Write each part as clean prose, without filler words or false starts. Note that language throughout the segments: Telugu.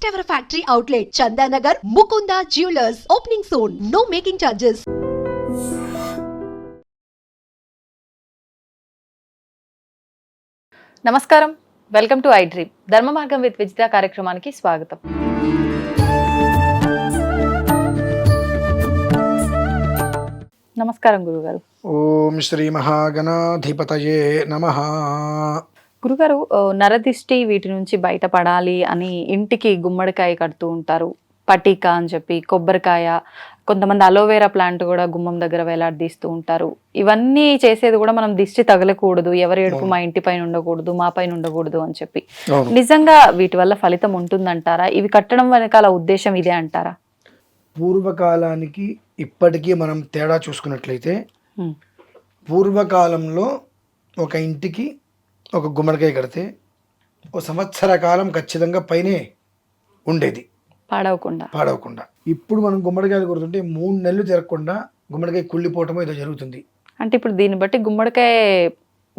First ever factory outlet, Chandanagar, Mukunda Jewelers, opening soon. No making charges. నమస్కారం, వెల్కమ్ టు ఐ డ్రీమ్. ధర్మ మార్గం విత్ విజిత కార్యక్రమానికి స్వాగతం. నమస్కారం గురుగారు. ఓం శ్రీ మహాగణాధిపతయే నమః. గురుగారు, నరదిష్టి వీటి నుంచి బయటపడాలి అని ఇంటికి గుమ్మడికాయ కడుతూ ఉంటారు, పటిక అని చెప్పి, కొబ్బరికాయ, కొంతమంది అలోవేరా ప్లాంట్ కూడా గుమ్మం దగ్గర వేలాడదీస్తూ ఉంటారు. ఇవన్నీ చేసేది కూడా మనం దిష్టి తగలకూడదు, ఎవరి ఏడుపు మా ఇంటి పైన ఉండకూడదు, మా పైన ఉండకూడదు అని చెప్పి. నిజంగా వీటి వల్ల ఫలితం ఉంటుందంటారా? ఇవి కట్టడం వెనకాల ఉద్దేశం ఇదే అంటారా? పూర్వకాలానికి ఇప్పటికీ మనం తేడా చూసుకున్నట్లయితే, పూర్వకాలంలో ఒక ఇంటికి ఒక గుమ్మడికాయ కడితే ఒక సంవత్సర కాలం ఖచ్చితంగా పైనే ఉండేది, పాడవకుండా. ఇప్పుడు మనం గుమ్మడికాయలు కొడుతుంటే 3 నెలలు తిరగకుండా గుమ్మడికాయ కుళ్ళిపోవటం ఏదో జరుగుతుంది. అంటే ఇప్పుడు దీన్ని బట్టి గుమ్మడికాయ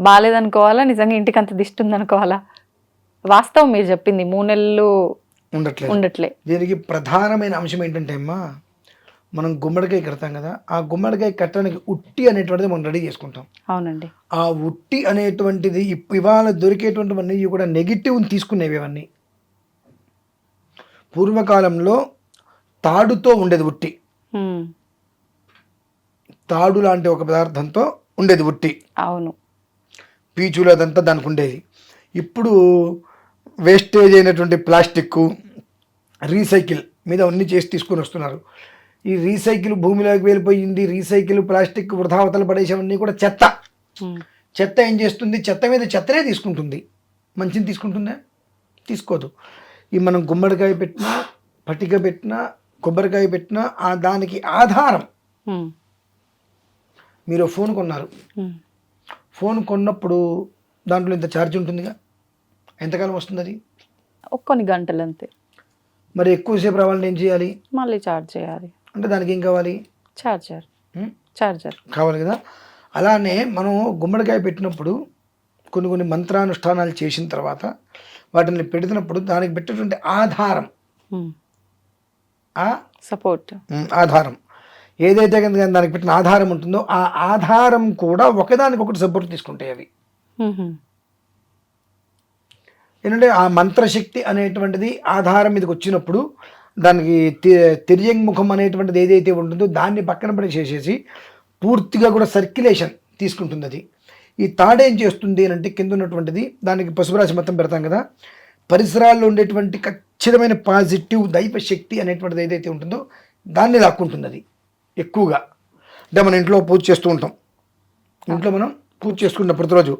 బాగాలేదనుకోవాలా, నిజంగా ఇంటికి అంత దిష్టి ఉందనుకోవాలా? వాస్తవం మీరు చెప్పింది, 3 నెలలు ఉండట్లే. దీనికి ప్రధానమైన అంశం ఏంటంటే అమ్మా, మనం గుమ్మడికాయ కడతాం కదా, ఆ గుమ్మడికాయ కట్టడానికి ఉట్టి అనేటువంటిది మనం రెడీ చేసుకుంటాం. అవునండి. ఆ ఉట్టి అనేటువంటిది ఇవాళ దొరికేటువంటివన్నీ కూడా నెగిటివ్ తీసుకునేవి. అవన్నీ పూర్వకాలంలో తాడుతో ఉండేది ఉట్టి, తాడు లాంటి ఒక పదార్థంతో ఉండేది ఉట్టి. అవును. పీచులు అదంతా దానికి ఉండేది. ఇప్పుడు వేస్టేజ్ అయినటువంటి ప్లాస్టిక్, రీసైకిల్ మీద అన్ని చేసి తీసుకొని వస్తున్నారు. ఈ రీసైకిల్ భూమిలోకి వెళ్ళిపోయింది. రీసైకిల్ ప్లాస్టిక్ వృధావతలు పడేసేవన్నీ కూడా చెత్త ఏం చేస్తుంది? చెత్త మీద చెత్తనే తీసుకుంటుంది, మంచిని తీసుకుంటుందా? తీసుకోదు. ఈ మనం గుమ్మడికాయ పెట్టినా, పటిక పెట్టినా, కొబ్బరికాయ పెట్టినా దానికి ఆధారం. మీరు ఫోన్ కొన్నారు, ఫోన్ కొన్నప్పుడు దాంట్లో ఇంత ఛార్జ్ ఉంటుందిగా, ఎంతకాలం వస్తుంది అది? కొన్ని గంటలు అంతే. మరి ఎక్కువసేపు రావాలని ఏం చేయాలి? మళ్ళీ ఛార్జ్ చేయాలి. అంటే దానికి ఏం కావాలి? చార్జర్ కావాలి కదా. అలానే మనం గుమ్మడికాయ పెట్టినప్పుడు కొన్ని మంత్రానుష్ఠానాలు చేసిన తర్వాత వాటిని పెడుతున్నప్పుడు దానికి పెట్టేటువంటి ఆధారం, సపోర్ట్ ఆధారం ఏదైతే కనుక దానికి పెట్టిన ఆధారం ఉంటుందో ఆ ఆధారం కూడా ఒకదానికొకటి సపోర్ట్ తీసుకుంటాయి అవి. ఏంటంటే ఆ మంత్రశక్తి అనేటువంటిది ఆధారం మీదకి వచ్చినప్పుడు దానికి తిర్యంగుముఖం అనేటువంటిది ఏదైతే ఉంటుందో దాన్ని పక్కన పడేసేసి పూర్తిగా కూడా సర్క్యులేషన్ తీసుకుంటుంది అది. ఈ తాడేం చేస్తుంది అని అంటే, కింద ఉన్నటువంటిది దానికి పసుపురాశి మొత్తం పెడతాం కదా, పరిసరాల్లో ఉండేటువంటి ఖచ్చితమైన పాజిటివ్ దైవ శక్తి అనేటువంటిది ఏదైతే ఉంటుందో దాన్ని లాక్కుంటుంది అది ఎక్కువగా. అంటే మన ఇంట్లో పూజ చేస్తూ ఉంటాం, ఇంట్లో మనం పూజ చేసుకుంటాం ప్రతిరోజు.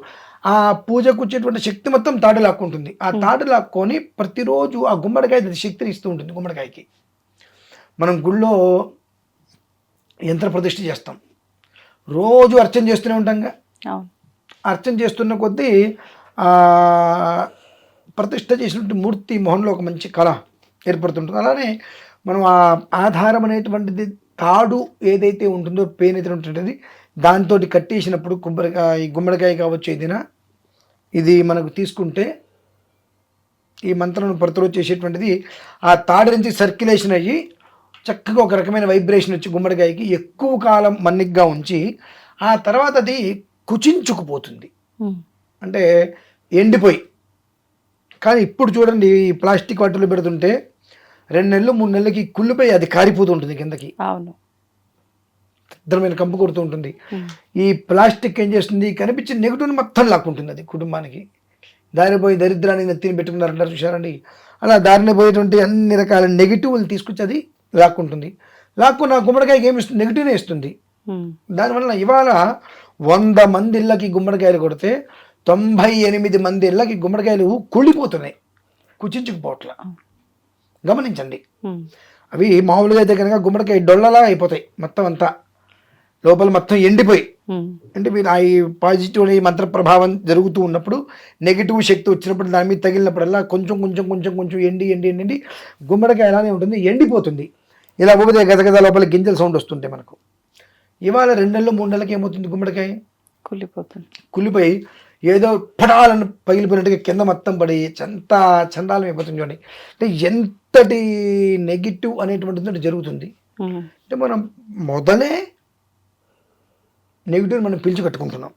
ఆ పూజకు వచ్చేటువంటి శక్తి మొత్తం తాడు లాక్కుంటుంది. ఆ తాడు లాక్కొని ప్రతిరోజు ఆ గుమ్మడికాయ శక్తిని ఇస్తూ ఉంటుంది. గుమ్మడికాయకి మనం గుళ్ళో యంత్ర ప్రతిష్ఠ చేస్తాం, రోజు అర్చన చేస్తూనే ఉంటాంగా. అర్చన చేస్తున్న కొద్దీ ప్రతిష్ఠ చేసినటువంటి మూర్తి మొహంలో ఒక మంచి కళ ఏర్పడుతుంటుంది. అలానే మనం ఆ ఆధారం అనేటువంటిది తాడు ఏదైతే ఉంటుందో, పెయిన్ అయితే ఉంటుంటుంది, దాంతో కట్టేసినప్పుడు గుమ్మడికాయ కావచ్చు ఏదైనా, ఇది మనకు తీసుకుంటే ఈ మంత్రం ప్రతిరోజు చేసేటువంటిది ఆ తాడు నుంచి సర్క్యులేషన్ అయ్యి చక్కగా ఒక రకమైన వైబ్రేషన్ వచ్చి గుమ్మడికాయకి ఎక్కువ కాలం మన్నిగ్గా ఉంచి ఆ తర్వాత అది కుచించుకుపోతుంది, అంటే ఎండిపోయి. కానీ ఇప్పుడు చూడండి, ఈ ప్లాస్టిక్ వాటిలో పెడుతుంటే 2 నెలలు 3 నెలలకి కుళ్ళిపోయి అది కారిపోతూ ఉంటుంది కిందకి. అవును. ఇద్దరమైన కంపు కొడుతూ ఉంటుంది. ఈ ప్లాస్టిక్ ఏం చేస్తుంది? కనిపించిన నెగిటివ్ని మొత్తం లాక్కుంటుంది అది కుటుంబానికి. దారిని పోయి దరిద్రాన్ని నెత్తిని పెట్టుకున్నారంటారు చూసారండి, అలా దారిని పోయేటువంటి అన్ని రకాల నెగిటివ్లు తీసుకొచ్చి అది లాక్కుంటుంది. లాక్కున్న గుమ్మడికాయకి ఏమి ఇస్తుంది? నెగిటివ్నే ఇస్తుంది. దానివల్ల ఇవాళ 100 మంది ఇళ్ళకి గుమ్మడికాయలు కొడితే 98 మంది ఇళ్ళకి గుమ్మడికాయలు కుళ్ళిపోతున్నాయి, కుచించుకుపోవట్లా. గమనించండి. అవి మామూలుగా అయితే కనుక గుమ్మడికాయ డొల్లలా అయిపోతాయి, మొత్తం అంతా లోపల మొత్తం ఎండిపోయి. అంటే మీరు ఆ పాజిటివ్ మంత్ర ప్రభావం జరుగుతూ ఉన్నప్పుడు, నెగిటివ్ శక్తి వచ్చినప్పుడు దాని మీద తగిలినప్పుడల్లా కొంచెం కొంచెం కొంచెం కొంచెం ఎండి గుమ్మడికాయ అలానే ఉంటుంది, ఎండిపోతుంది. ఇలా ఊపితే గదగద లోపల గింజల సౌండ్ వస్తుంటాయి మనకు. ఇవాళ 2 నెలలు 3 నెలలకి ఏమవుతుంది? గుమ్మడికాయ కుళ్ళిపోయి ఏదో పడాలను పగిలిపోయినట్టుగా కింద మొత్తం పడి చండాలం అయిపోతుంది. చూడండి, అంటే ఎంత ఎంతటి నెగిటివ్ అనేటువంటిది జరుగుతుంది. అంటే మనం మొదలే నెగిటివ్ మనం పిలిచి కట్టుకుంటున్నాం.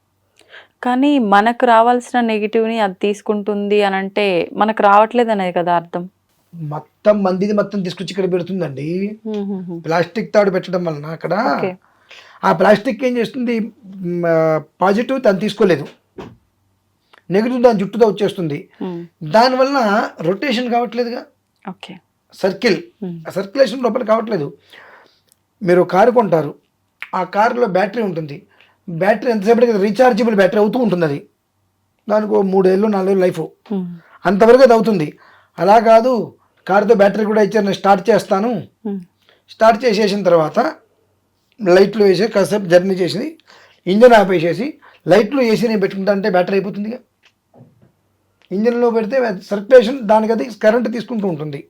కానీ మనకు రావాల్సిన నెగిటివ్ని అది తీసుకుంటుంది అని అంటే మనకు రావట్లేదు అనేది కదా అర్థం. మందిది మొత్తం తీసుకొచ్చి ఇక్కడ పెడుతుందండి. ప్లాస్టిక్ తాడు పెట్టడం వలన అక్కడ ఆ ప్లాస్టిక్ ఏం చేస్తుంది, పాజిటివ్ తను తీసుకోలేదు, నెగిటివ్ దాని జుట్టుతో వచ్చేస్తుంది. దానివల్ల రొటేషన్ కావట్లేదుగా, సర్క్యులేషన్ లోపల కావట్లేదు. మీరు కారు కొంటారు, ఆ కారులో బ్యాటరీ ఉంటుంది, బ్యాటరీ ఎంతసేపటికి రీఛార్జబుల్ బ్యాటరీ అవుతూ ఉంటుంది. అది దానికి 3 ఏళ్ళు 4 ఏళ్ళు లైఫ్, అంతవరకు అది అవుతుంది. అలా కాదు, కారుతో బ్యాటరీ కూడా ఇచ్చారు, నేను స్టార్ట్ చేస్తాను, స్టార్ట్ చేసేసిన తర్వాత లైట్లు వేసి కాసేపు జర్నీ చేసి ఇంజన్ ఆపేసేసి లైట్లు వేసి నేను పెట్టుకుంటా అంటే బ్యాటరీ అయిపోతుందిగా. ఇంజన్లో పెడితే సర్క్యులేషన్ దానికి అది కరెంటు తీసుకుంటూ ఉంటుంది.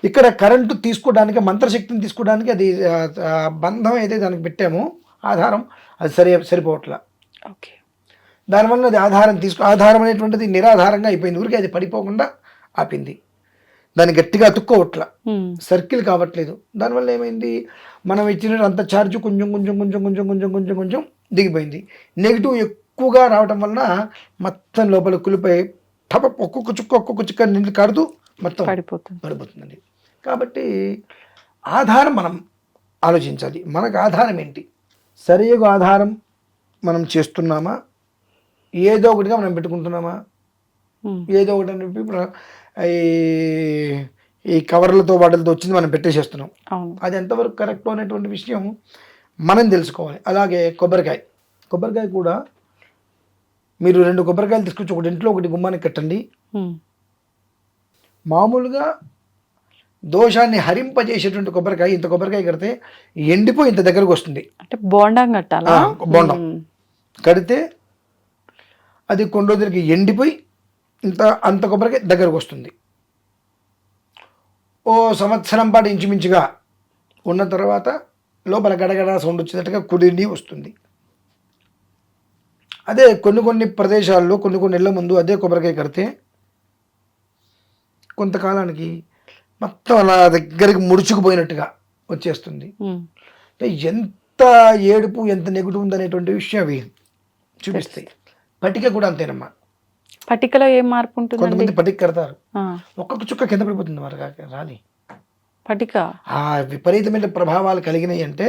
ఇక్కడ కరెంటు తీసుకోవడానికి, మంత్రశక్తిని తీసుకోవడానికి అది బంధం అయితే దానికి పెట్టామో ఆధారం, అది సరిపోవట్లా. దానివల్ల అది ఆధారం అనేటువంటిది నిరాధారంగా అయిపోయింది. ఊరికి అది పడిపోకుండా ఆపింది, దాన్ని గట్టిగా అతుక్కోవట్లా, సర్కిల్ కావట్లేదు. దానివల్ల ఏమైంది, మనం ఇచ్చిన అంత ఛార్జ్ కొంచెం కొంచెం కొంచెం కొంచెం కొంచెం కొంచెం కొంచెం దిగిపోయింది. నెగిటివ్ ఎక్కువగా రావటం వలన మొత్తం లోపల కులిపోయి ఒక్కొక్క చుక్క నీళ్ళు కాడుతూ మొత్తం పడిపోతుందండి. కాబట్టి ఆధారం మనం ఆలోచించాలి. మనకు ఆధారం ఏంటి, సరిగా ఆధారం మనం చేస్తున్నామా, ఏదో ఒకటిగా మనం పెట్టుకుంటున్నామా, ఏదో ఒకటి అని చెప్పి ఈ కవర్లతో వాటితో వచ్చింది మనం పెట్టేసేస్తున్నాం. అది ఎంతవరకు కరెక్ట్ అనేటువంటి విషయం మనం తెలుసుకోవాలి. అలాగే కొబ్బరికాయ కూడా మీరు 2 కొబ్బరికాయలు తీసుకొచ్చి ఒకటి ఇంట్లో ఒకటి గుమ్మానికి కట్టండి. మామూలుగా దోషాన్ని హరింపజేసేటువంటి కొబ్బరికాయ, ఇంత కొబ్బరికాయ కడితే ఎండిపోయి ఇంత దగ్గరకు వస్తుంది. అంటే బోండం కట్టాలా, బోండం కడితే అది కొన్ని రోజులకి ఎండిపోయి అంత కొబ్బరికాయ దగ్గరకు వస్తుంది. ఓ సంవత్సరం పాటు ఇంచుమించుగా ఉన్న తర్వాత లోపల గడగడ సౌండ్ వచ్చేటట్టుగా కుడిని వస్తుంది. అదే కొన్ని ప్రదేశాల్లో కొన్ని నెలల ముందు అదే కొబ్బరికాయ కడితే కొంతకాలానికి మొత్తం అలా దగ్గరికి ముడుచుకుపోయినట్టుగా వచ్చేస్తుంది. అంటే ఎంత ఏడుపు, ఎంత నెగిటివ్ ఉందనేటువంటి విషయం అవి చూపిస్తాయి. పట్టిక కూడా అంతేనమ్మా. పట్టికలో ఏం మార్పు ఉంటుంది? కొంతమంది పట్టిక కడతారు, ఒక్కొక్క చుక్క కింద పడిపోతుంది వారు రాలి. పట్టిక ఆ విపరీతమైన ప్రభావాలు కలిగినాయి అంటే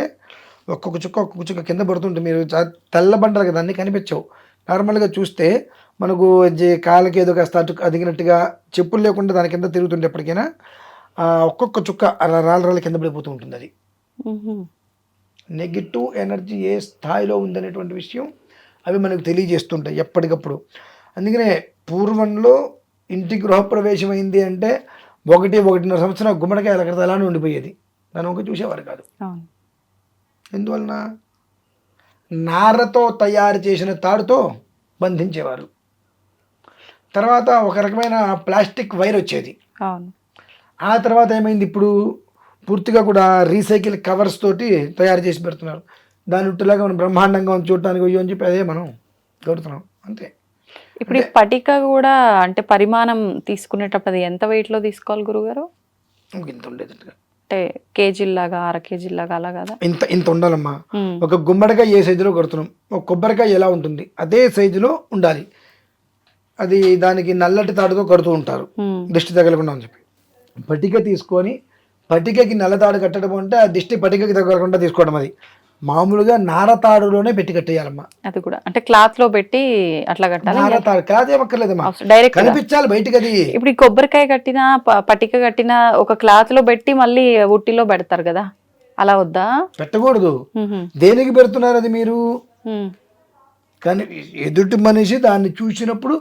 ఒక్కొక్క చుక్క కింద పడుతుంటే మీరు తెల్ల బండలు కదా అన్నీ కనిపించవు. నార్మల్గా చూస్తే మనకు కాళ్ళకి ఏదో కాస్త అదిగినట్టుగా చెప్పులు లేకుండా దాని కింద తిరుగుతుంటే ఎప్పటికైనా ఒక్కొక్క చుక్క రాళ్ళ కింద పడిపోతూ ఉంటుంది. అది నెగిటివ్ ఎనర్జీ ఏ స్థాయిలో ఉందనేటువంటి విషయం అవి మనకు తెలియజేస్తుంటాయి ఎప్పటికప్పుడు. అందుకనే పూర్వంలో ఇంటి గృహప్రవేశం అయింది అంటే 1-1.5 సంవత్సరం గుమ్మడికాయ అలా అలానే ఉండిపోయేది, దాని ఒక చూసేవారు కాదు. ఎందువలన నారతో తయారు చేసిన తాడుతో బంధించేవారు. తర్వాత ఒక రకమైన ప్లాస్టిక్ వైర్ వచ్చేది. ఆ తర్వాత ఏమైంది, ఇప్పుడు పూర్తిగా కూడా రీసైకిల్ కవర్స్ తోటి తయారు చేసి పెడుతున్నారు. దాని ఉట్టులాగా మనం బ్రహ్మాండంగా చూడటానికి అయ్యో అని చెప్పి అదే మనం కొడుతున్నాం అంతే. ఇప్పుడు ఈ పటిక కూడా అంటే పరిమాణం తీసుకునేటప్పుడు ఎంత వెయిట్లో తీసుకోవాలి గురుగారు? ఇంత ఉండేది అంటే కేజీలాగా, 1/2 కేజీలాగా అలా కదా? ఇంత ఉండాలమ్మా. ఒక గుమ్మడికాయ ఏ సైజులో కొడుతున్నాం, ఒక కొబ్బరికాయ ఎలా ఉంటుంది అదే సైజులో ఉండాలి. అది దానికి నల్లటి తాడుతో కడుతూ ఉంటారు దిష్టి తగలకుండా అని చెప్పి. పటిక తీసుకొని పటికకి నల్ల తాడు కట్టడం అంటే ఆ దిష్టి పటికకి తగలకుండా తీసుకోవడం. అది మామూలుగా నారతాడులోనే పెట్టి కట్టేయాలమ్మా. అది కూడా అంటే క్లాత్ లో పెట్టి అట్లా కట్టాలి. నారతాడు క్లాత్ ఏమక్కర్లేదమ్మా, డైరెక్ట్ కనిపించాలి బయటకి. అది ఇప్పుడు ఈ కొబ్బరికాయ కట్టిన పటిక కట్టిన ఒక క్లాత్ లో పెట్టి మళ్ళీ ఉట్టిలో పెడతారు కదా, అలా వద్దా? పెట్టకూడదు. దేనికి పెడుతున్నారు అది మీరు? కానీ ఎదుటి మనిషి దాన్ని చూసినప్పుడు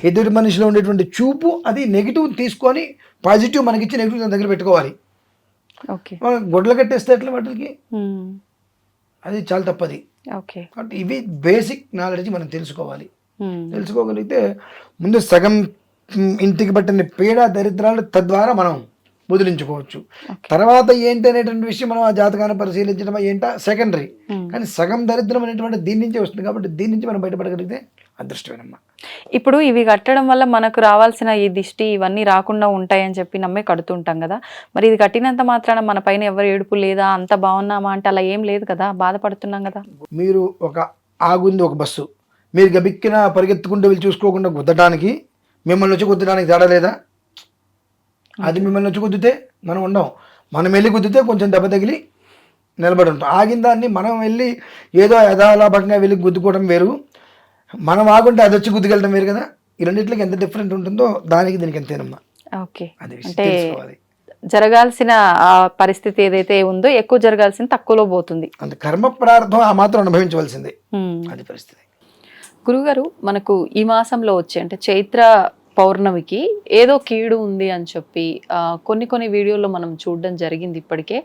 ఎదుటి మనిషిలో ఉండేటువంటి చూపు అది నెగిటివ్ తీసుకొని పాజిటివ్ మనకిచ్చి నెగిటివ్ దాని దగ్గర పెట్టుకోవాలి. గొడ్లు కట్టేస్తే ఎట్లా వాటికి? అది చాలా తప్పది. కాబట్టి ఇవి బేసిక్ నాలెడ్జ్ మనం తెలుసుకోవాలి. తెలుసుకోగలిగితే ముందు సగం ఇంటికి పట్టిన పీడ దరిద్రాలు తద్వారా మనం వదిలించుకోవచ్చు. తర్వాత ఏంటి అనేటువంటి విషయం మనం ఆ జాతకాన్ని పరిశీలించడం ఏంటో సెకండరీ. కానీ సగం దరిద్రం అనేటువంటి దీని నుంచే వస్తుంది. కాబట్టి దీని నుంచి మనం బయటపడగలిగితే అదృష్టమేనమ్మా. ఇప్పుడు ఇవి కట్టడం వల్ల మనకు రావాల్సిన ఈ దిష్టి ఇవన్నీ రాకుండా ఉంటాయని చెప్పి నమ్మే కడుతుంటాం కదా, మరి ఇది కట్టినంత మాత్రాన మన పైన ఎవరు ఏడుపు లేదా, అంత బాగున్నామా అంటే అలా ఏం లేదు కదా, బాధపడుతున్నాం కదా. మీరు ఆగుంది ఒక బస్సు, మీరు గబిక్కిన పరిగెత్తుకుంటూ వెళ్ళి చూసుకోకుండా గుద్దడానికి మిమ్మల్ని వచ్చి గుద్దడానికి తేడా లేదా? అది మిమ్మల్ని వచ్చి గుద్దితే మనం ఉండం, మనం వెళ్ళి గుద్దితే కొంచెం దెబ్బ తగిలి నిలబడి ఉంటాం. ఆగిన దాన్ని మనం వెళ్ళి ఏదో యథాలాభంగా వెళ్ళి గుద్దుకోవడం వేరు, మనం ఆగుంటే అది వచ్చి గుద్దుకెళ్ళడం వేరు కదా. ఈ రెండింటికి ఎంత డిఫరెంట్ ఉంటుందో దానికి దీనికి ఎంతేనమ్మా. ఓకే, అది అంటే తెలుసుకోవాలి. జరగాల్సిన ఆ పరిస్థితి ఏదైతే ఉందో ఎక్కువ జరగాల్సిన తక్కువలో పోతుంది. అంత కర్మ ప్రార్థం ఆ మాత్రం అనుభవించవలసిందే, అది పరిస్థితి. గురుగారు, మనకు ఈ మాసంలో వచ్చే అంటే చైత్ర పౌర్ణమికి ఏదో కీడు ఉంది అని చెప్పి కొన్ని వీడియోల్లో మనం చూడడం జరిగింది ఇప్పటికే.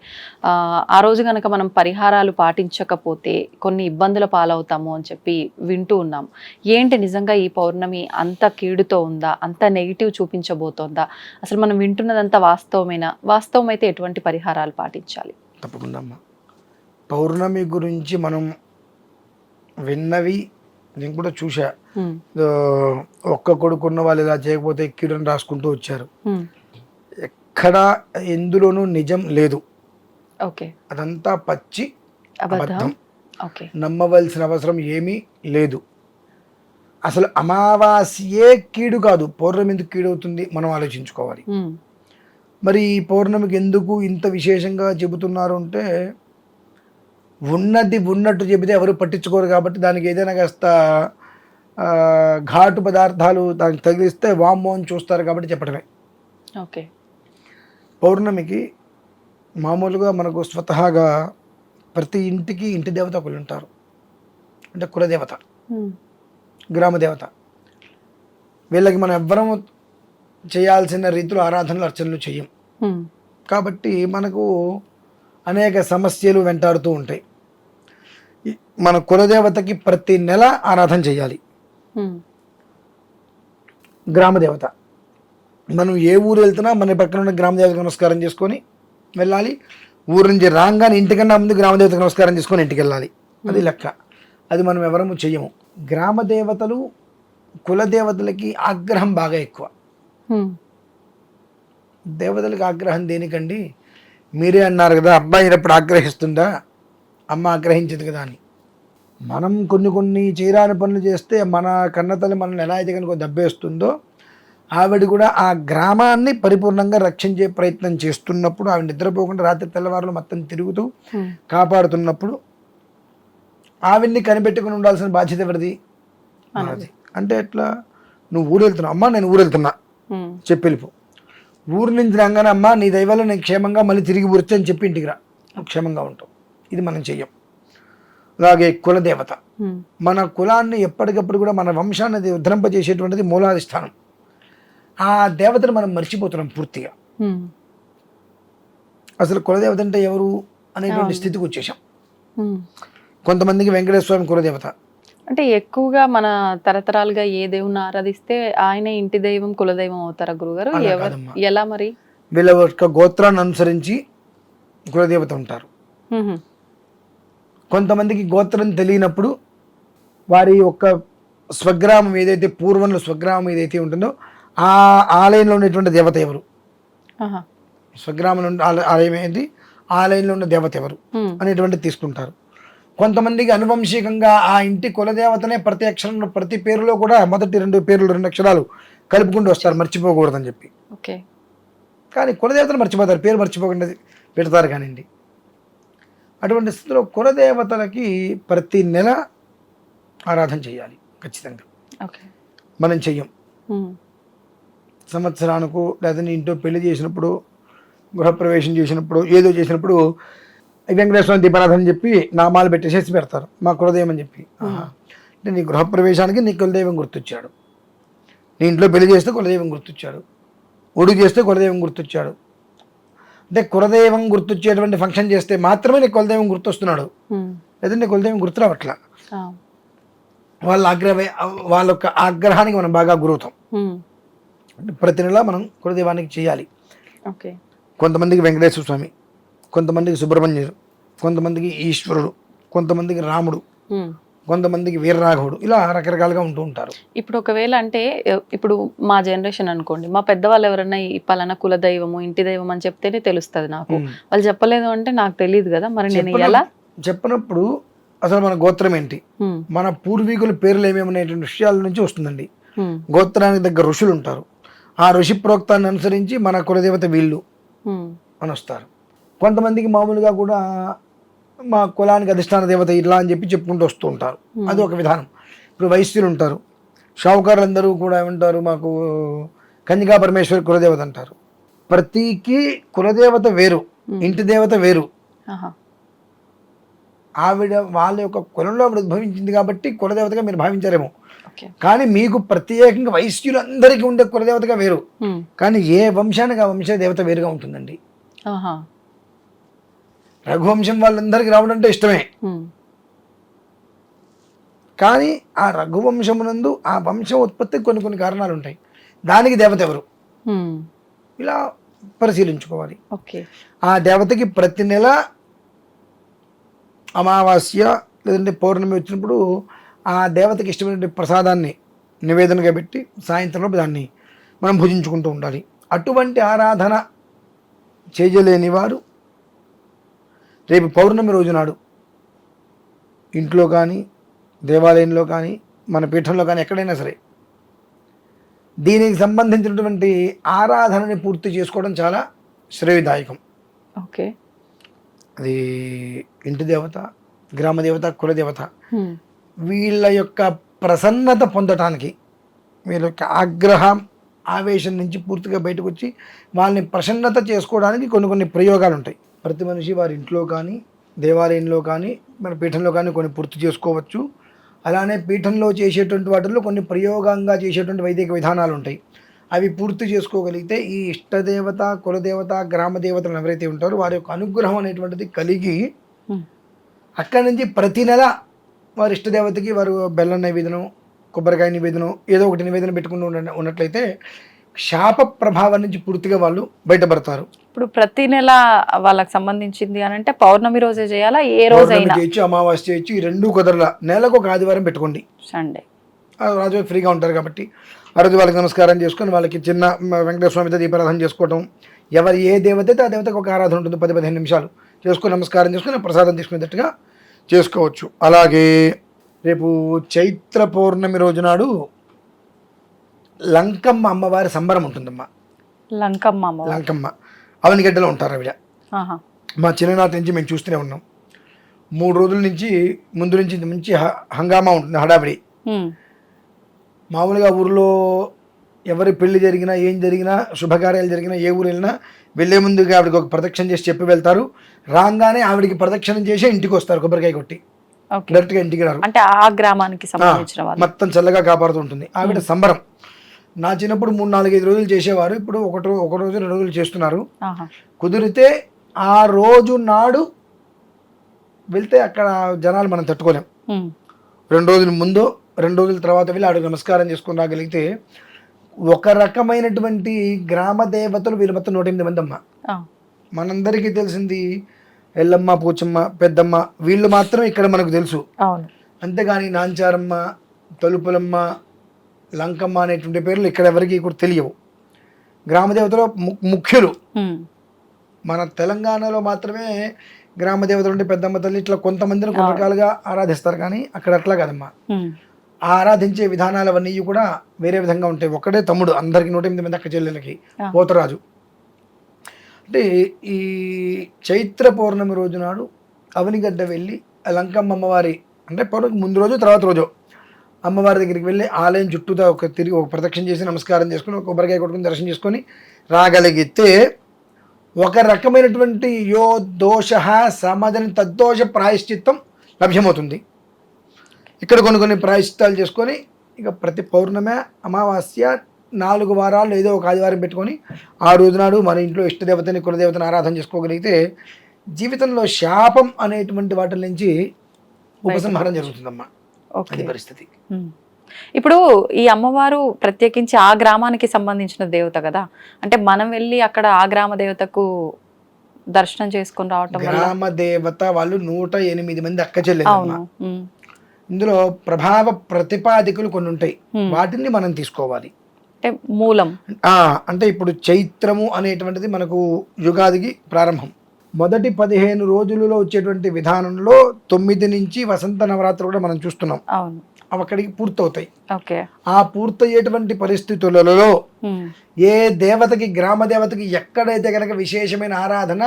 ఆ రోజు కనుక మనం పరిహారాలు పాటించకపోతే కొన్ని ఇబ్బందుల పాలవుతాము అని చెప్పి వింటూ ఉన్నాం. ఏంటి నిజంగా ఈ పౌర్ణమి అంత కీడుతో ఉందా, అంత నెగిటివ్ చూపించబోతోందా, అసలు మనం వింటున్నదంతా వాస్తవమేనా? వాస్తవం అయితే ఎటువంటి పరిహారాలు పాటించాలి? తప్పకుండా అమ్మా. పౌర్ణమి గురించి మనం విన్నవి నేను కూడా చూసా. ఒక్క కొడుకున్న వాళ్ళు ఇలా చేయకపోతే కీడుని రాసుకుంటూ వచ్చారు. ఎక్కడా ఎందులోనూ నిజం లేదు, అదంతా పచ్చి అబద్ధం. నమ్మవలసిన అవసరం ఏమీ లేదు. అసలు అమావాస్యే కీడు కాదు, పౌర్ణమి ఎందుకు కీడు అవుతుంది మనం ఆలోచించుకోవాలి. మరి ఈ పౌర్ణమికి ఎందుకు ఇంత విశేషంగా చెబుతున్నారు అంటే, ఉన్నది ఉన్నట్టు చెబితే ఎవరు పట్టించుకోరు కాబట్టి దానికి ఏదైనా కాస్త ఘాటు పదార్థాలు దానికి తగిలిస్తే వామ్మో అని చూస్తారు కాబట్టి చెప్పడమే. ఓకే, పౌర్ణమికి మామూలుగా మనకు స్వతహాగా ప్రతి ఇంటికి ఇంటి దేవత ఒకళ్ళు ఉంటారు, అంటే కులదేవత, గ్రామదేవత. వీళ్ళకి మనం ఎవ్వరం చేయాల్సిన రీతిలో ఆరాధనలు అర్చనలు చెయ్యం కాబట్టి మనకు అనేక సమస్యలు వెంటాడుతూ ఉంటాయి. మన కులదేవతకి ప్రతి నెల ఆరాధన చేయాలి. గ్రామదేవత, మనం ఏ ఊరు వెళ్తున్నా మన పక్కన ఉన్న గ్రామదేవతకు నమస్కారం చేసుకొని వెళ్ళాలి. ఊరు నుంచి రాగానే ఇంటికన్నా ముందు గ్రామదేవతకు నమస్కారం చేసుకొని ఇంటికి వెళ్ళాలి, అది లెక్క. అది మనం ఎవరము చెయ్యము. గ్రామదేవతలు కులదేవతలకి ఆగ్రహం బాగా ఎక్కువ. దేవతలకి ఆగ్రహం దేనికండి? మీరే అన్నారు కదా, అబ్బాయి అయినప్పుడు ఆగ్రహిస్తుందా, అమ్మ ఆగ్రహించదు కదా అని. మనం కొన్ని చేయరాని పనులు చేస్తే మన కన్నతల్లి మనల్ని ఎలా అయితే కనుక దెబ్బేస్తుందో, ఆవిడ కూడా ఆ గ్రామాన్ని పరిపూర్ణంగా రక్షించే ప్రయత్నం చేస్తున్నప్పుడు, ఆవిడ నిద్రపోకుండా రాత్రి తెల్లవారులు మొత్తం తిరుగుతూ కాపాడుతున్నప్పుడు ఆవిడ్ని కనిపెట్టుకుని ఉండాల్సిన బాధ్యత ఎవరిది? మనది. అంటే ఎట్లా? నువ్వు ఊరు వెళ్తున్నావు, అమ్మా నేను ఊరు వెళ్తున్నా చెప్పి వెళ్ళిపో. ఊరు నుంచి రాగానే అమ్మ నీ దైవాలో నేను క్షేమంగా మళ్ళీ తిరిగి ఊరితే అని చెప్పి ఇంటికి రా, క్షేమంగా ఉంటావు. ఇది మనం చెయ్యం. అలాగే కులదేవత, మన కులాన్ని ఎప్పటికప్పుడు కూడా మన వంశాన్ని ఉద్ధరింపజేసేటువంటిది మూలాధిష్టానం. ఆ దేవతను మనం మర్చిపోతున్నాం పూర్తిగా. అసలు కులదేవత అంటే ఎవరు అనేటువంటి స్థితికి వచ్చేసాం. కొంతమందికి వెంకటేశ్వర స్వామి కులదేవత. అంటే ఎక్కువగా మన తరతరాలుగా ఏ దేవుని ఆరాధిస్తే ఆయన ఇంటి దైవం కులదైవం అవుతారా గురుగారు? ఎలా మరి? వీళ్ళ యొక్క గోత్రాన్ని అనుసరించి కులదేవత ఉంటారు. కొంతమందికి గోత్రం తెలియనప్పుడు వారి యొక్క స్వగ్రామం ఏదైతే పూర్వంలో స్వగ్రామం ఏదైతే ఉంటుందో ఆ ఆలయంలో ఉన్నటువంటి దేవత ఎవరు, స్వగ్రామంలో ఆలయం ఏంటి, ఆలయంలో ఉన్న దేవత ఎవరు అనేటువంటి తీసుకుంటారు. కొంతమందికి అనువంశికంగా ఆ ఇంటి కులదేవతనే ప్రతి అక్షరంలో ప్రతి పేరులో కూడా మొదటి 2 పేర్లు 2 అక్షరాలు కలుపుకుంటూ వస్తారు, మర్చిపోకూడదని చెప్పి. కానీ కులదేవతను మర్చిపోతారు, పేరు మర్చిపోకుండా పెడతారు కానివ్వండి. అటువంటి స్థితిలో కులదేవతలకి ప్రతి నెల ఆరాధన చేయాలి ఖచ్చితంగా. మనం చెయ్యం. సంవత్సరానికి లేదంటే ఇంట్లో పెళ్లి చేసినప్పుడు, గృహప్రవేశం చేసినప్పుడు, ఏదో చేసినప్పుడు వెంకటేశ్వర దీపారాధన చెప్పి నామాలు పెట్టేసేసి పెడతారు మా కులదైవం అని చెప్పి. అంటే నీ గృహప్రవేశానికి నీ కులదైవం గుర్తొచ్చాడు, నీ ఇంట్లో పెళ్లి చేస్తే కులదైవం గుర్తొచ్చాడు, ఉడుగు చేస్తే కులదైవం గుర్తొచ్చాడు. అంటే కులదైవం గుర్తొచ్చేటువంటి ఫంక్షన్ చేస్తే మాత్రమే నీ కులదైవం గుర్తొస్తున్నాడు, లేదంటే నీ కులదైవం గుర్తురావట్లా. వాళ్ళ యొక్క ఆగ్రహానికి మనం బాగా గురవుతాం. ప్రతి నెల మనం కులదైవానికి చేయాలి. కొంతమందికి వెంకటేశ్వర స్వామి, కొంతమందికి సుబ్రహ్మణ్యుడు, కొంతమందికి ఈశ్వరుడు, కొంతమందికి రాముడు, కొంతమందికి వీరరాఘవుడు, ఇలా రకరకాలుగా ఉంటూ ఉంటారు. ఇప్పుడు ఒకవేళ అంటే ఇప్పుడు మా జనరేషన్ అనుకోండి, మా పెద్దవాళ్ళు ఎవరైనా ఈ పలానా కుల దైవము ఇంటి దైవం అని చెప్తేనే తెలుస్తుంది నాకు. వాళ్ళు చెప్పలేదు అంటే నాకు తెలియదు కదా, మరి నేను ఎలా చెప్పినప్పుడు అసలు మన గోత్రం ఏంటి, మన పూర్వీకుల పేర్లు ఏమేమనేటువంటి విషయాల నుంచి వస్తుందండి. గోత్రానికి దగ్గర ఋషులు ఉంటారు, ఆ ఋషి ప్రోక్తాన్ని అనుసరించి మన కులదేవత వీళ్ళు అని వస్తారు. కొంతమందికి మామూలుగా కూడా మా కులానికి అధిష్టాన దేవత ఇట్లా అని చెప్పి చెప్పుకుంటూ వస్తూ ఉంటారు, అది ఒక విధానం. ఇప్పుడు వైశ్యులు ఉంటారు, షావుకారులందరూ కూడా ఏమంటారు, మాకు కన్యకా పరమేశ్వరి కులదేవత అంటారు. ప్రతికి కులదేవత వేరు, ఇంటి దేవత వేరు. ఆవిడ వాళ్ళ యొక్క కులంలో ఆవిడ ఉద్భవించింది కాబట్టి కులదేవతగా మీరు భావించారేమో, కానీ మీకు ప్రత్యేకంగా వైశ్యులందరికీ ఉండే కులదేవతగా వేరు, కానీ ఏ వంశానికి ఆ వంశ దేవత వేరుగా ఉంటుందండి. రఘువంశం వాళ్ళందరికీ రావడం అంటే ఇష్టమే, కానీ ఆ రఘువంశమునందు ఆ వంశం ఉత్పత్తికి కొన్ని కొన్ని కారణాలు ఉంటాయి, దానికి దేవత ఎవరు ఇలా పరిశీలించుకోవాలి. ఆ దేవతకి ప్రతి నెల అమావాస్య లేదంటే పౌర్ణమి వచ్చినప్పుడు ఆ దేవతకి ఇష్టమైన ప్రసాదాన్ని నివేదనగా పెట్టి సాయంత్రంలో దాన్ని మనం భుజించుకుంటూ ఉండాలి. అటువంటి ఆరాధన చేయలేని వారు రేపు పౌర్ణమి రోజు నాడు ఇంట్లో కానీ దేవాలయంలో కానీ మన పీఠంలో కానీ ఎక్కడైనా సరే దీనికి సంబంధించినటువంటి ఆరాధనని పూర్తి చేసుకోవడం చాలా శ్రేయదాయకం. అది ఇంటి దేవత, గ్రామ దేవత, కులదేవత వీళ్ళ యొక్క ప్రసన్నత పొందటానికి, వీళ్ళ యొక్క ఆగ్రహం ఆవేశం నుంచి పూర్తిగా బయటకు వచ్చి వాళ్ళని ప్రసన్నత చేసుకోవడానికి కొన్ని కొన్ని ప్రయోగాలు ఉంటాయి. ప్రతి మనిషి వారి ఇంట్లో కానీ దేవాలయంలో కానీ మన పీఠంలో కానీ కొన్ని పూర్తి చేసుకోవచ్చు. అలానే పీఠంలో చేసేటువంటి వాటిల్లో కొన్ని ప్రయోగంగా చేసేటువంటి వైదిక విధానాలు ఉంటాయి, అవి పూర్తి చేసుకోగలిగితే ఈ ఇష్టదేవత, కులదేవత, గ్రామ దేవతలు ఎవరైతే ఉంటారో వారి యొక్క అనుగ్రహం అనేటువంటిది కలిగి అక్కడి నుంచి ప్రతి నెల వారి ఇష్టదేవతకి వారు బెల్లం నైవేదనం, కొబ్బరికాయ నివేదనం, ఏదో ఒకటి నివేదన పెట్టుకుని ఉన్నట్లయితే శాప ప్రభావం నుంచి పూర్తిగా వాళ్ళు బయటపడతారు. ఇప్పుడు ప్రతి నెల వాళ్ళకి సంబంధించింది అని అంటే పౌర్ణమి రోజే చేయాలా, ఏ రోజు చేయొచ్చు, అమావాస్య చేయొచ్చు, ఈ రెండు కుదరలా నెలకు ఒక ఆదివారం పెట్టుకోండి, సండే రాజు ఫ్రీగా ఉంటారు కాబట్టి ఆ రోజు వాళ్ళకి నమస్కారం చేసుకొని వాళ్ళకి చిన్న వెంకటేశ్వర స్వామితో దీపారాధన చేసుకోవడం, ఎవరు ఏ దేవత అయితే ఆ దేవతకు ఒక ఆరాధన ఉంటుంది, 10-15 నిమిషాలు చేసుకొని నమస్కారం చేసుకుని ప్రసాదం తీసుకునేటట్టుగా చేసుకోవచ్చు. అలాగే రేపు చైత్ర పౌర్ణమి రోజు నాడు లంకమ్మ అమ్మవారి సంబరం ఉంటుందమ్మా. లంకమ్మ అవనిగడ్డలో ఉంటారు ఆవిడ. మా చిన్ననాటి నుంచి మేము చూస్తూనే ఉన్నాం. 3 రోజుల నుంచి ముందు నుంచి మంచి హంగామా ఉంటుంది, హడావిడి. మామూలుగా ఊరిలో ఎవరి పెళ్లి జరిగినా, ఏం జరిగినా, శుభకార్యాలు జరిగినా, ఏ ఊరు వెళ్ళినా వెళ్ళే ముందుగా ఆవిడకి ఒక ప్రదక్షిణ చేసి చెప్పి వెళ్తారు. రాగానే ఆవిడకి ప్రదక్షిణం చేసి ఇంటికి వస్తారు, కొబ్బరికాయ కొట్టి డైరెక్ట్గా ఇంటికి రారు. అంటే ఆ గ్రామానికి సంబంధించిన మొత్తం చల్లగా కాపాడుతూ ఉంటుంది ఆవిడ సంబరం. నా చిన్నప్పుడు 3-4-5 రోజులు చేసేవారు, ఇప్పుడు ఒక రోజు 2 రోజులు చేస్తున్నారు. కుదిరితే ఆ రోజు నాడు వెళ్తే అక్కడ జనాలు మనం తట్టుకోలేం. 2 రోజుల ముందు 2 రోజుల తర్వాత వెళ్ళి ఆవిడ నమస్కారం చేసుకుని రాగలిగితే ఒక రకమైనటువంటి గ్రామ దేవతలు వీళ్ళు మొత్తం 108 మంది అమ్మ. మనందరికీ తెలిసింది ఎల్లమ్మ, పూచమ్మ, పెద్దమ్మ, వీళ్ళు మాత్రం ఇక్కడ మనకు తెలుసు. అంతేగాని నాంచారమ్మ, తలుపులమ్మ, లంకమ్మ అనేటువంటి పేర్లు ఇక్కడ ఎవరికి కూడా తెలియవు. గ్రామ దేవతలో ముఖ్యులు మన తెలంగాణలో మాత్రమే గ్రామ దేవతలు ఉంటే పెద్దమ్మ తల్లి ఇట్లా కొంతమందిని కొన్ని రకాలుగా ఆరాధిస్తారు, కానీ అక్కడ అట్లా కాదమ్మా. ఆరాధించే విధానాలు అవన్నీ కూడా వేరే విధంగా ఉంటాయి. ఒకటే తమ్ముడు అందరికి 108 మంది అక్క చెల్లెలకి పోతరాజు. అంటే ఈ చైత్ర పౌర్ణమి రోజు నాడు అవనిగడ్డ వెళ్ళి లంకమ్మ అమ్మవారి అంటే పౌర్ణమికి ముందు రోజు తర్వాత రోజు అమ్మవారి దగ్గరికి వెళ్ళి ఆలయం చుట్టూతో తిరిగి ఒక ప్రదక్షిణ చేసి నమస్కారం చేసుకుని ఒక కొబ్బరికాయ కొట్టుకుని దర్శనం చేసుకొని రాగలిగితే ఒక రకమైనటువంటి యో దోష సమాధానం తద్దోష ప్రాయశ్చిత్తం లభ్యమవుతుంది. ఇక్కడ కొన్ని ప్రాయశ్చిత్తాలు చేసుకొని ఇక ప్రతి పౌర్ణమి, అమావాస్య 4 వారాల్లో ఏదో ఒక ఆదివారం పెట్టుకొని ఆ రోజు నాడు మన ఇంట్లో ఇష్టదేవతని, కులదేవతని ఆరాధన చేసుకోగలిగితే జీవితంలో శాపం అనేటువంటి వాటి నుంచి ఉపసంహారం జరుగుతుందమ్మా. అది పరిస్థితి. ఇప్పుడు ఈ అమ్మవారు ప్రత్యేకించి ఆ గ్రామానికి సంబంధించిన దేవత కదా, అంటే మనం వెళ్ళి అక్కడ ఆ గ్రామ దేవతకు దర్శనం చేసుకొని రావటం, గ్రామ దేవత వాళ్ళు 108 మంది అక్క చెల్లెలు. ఇందులో ప్రభావ ప్రతిపాదికలు కొన్ని ఉంటాయి, వాటిని మనం తీసుకోవాలి. అంటే మూలం అంటే ఇప్పుడు చైత్రము అనేటువంటిది మనకు యుగాదికి ప్రారంభం. మొదటి 15 రోజులలో వచ్చేటువంటి విధానంలో 9 నుంచి వసంత నవరాత్రులు కూడా మనం చూస్తున్నాం. అవును, అవి అక్కడికి పూర్తవుతాయి. ఓకే. ఆ పూర్తయ్యేటువంటి పరిస్థితులలో ఏ దేవతకి, గ్రామ దేవతకి ఎక్కడైతే కనుక విశేషమైన ఆరాధన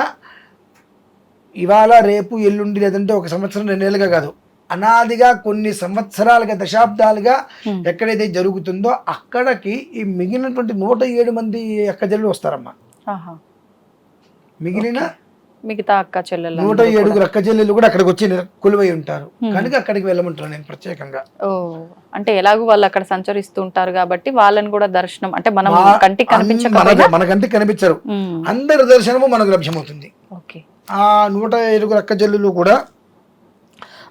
ఇవాళ రేపు ఎల్లుండి లేదంటే ఒక సంవత్సరం 2 నెలలుగా కాదు, అనాదిగా కొన్ని సంవత్సరాలుగా దశాబ్దాలుగా ఎక్కడైతే జరుగుతుందో అక్కడికి ఈ మిగిలినటువంటి 107 మంది అక్కచెల్లెలు వస్తారమ్మా. మిగిలిన మిగతా అక్క చెల్లెలు 107 అక్క చెల్లెలు కూడా అక్కడికి వచ్చి కొలువై ఉంటారు కనుక అక్కడికి వెళ్ళమంటున్నాను నేను ప్రత్యేకంగా. అంటే ఎలాగో వాళ్ళు అక్కడ సంచరిస్తూ ఉంటారు కాబట్టి వాళ్ళని కూడా దర్శనం, అంటే మనం కంటికి కనిపించకపోయినా మన కంటికి కనిపించరు, అందరి దర్శనము మనకు లభ్యమవుతుంది. ఆ 107 అక్క చెల్లెలు కూడా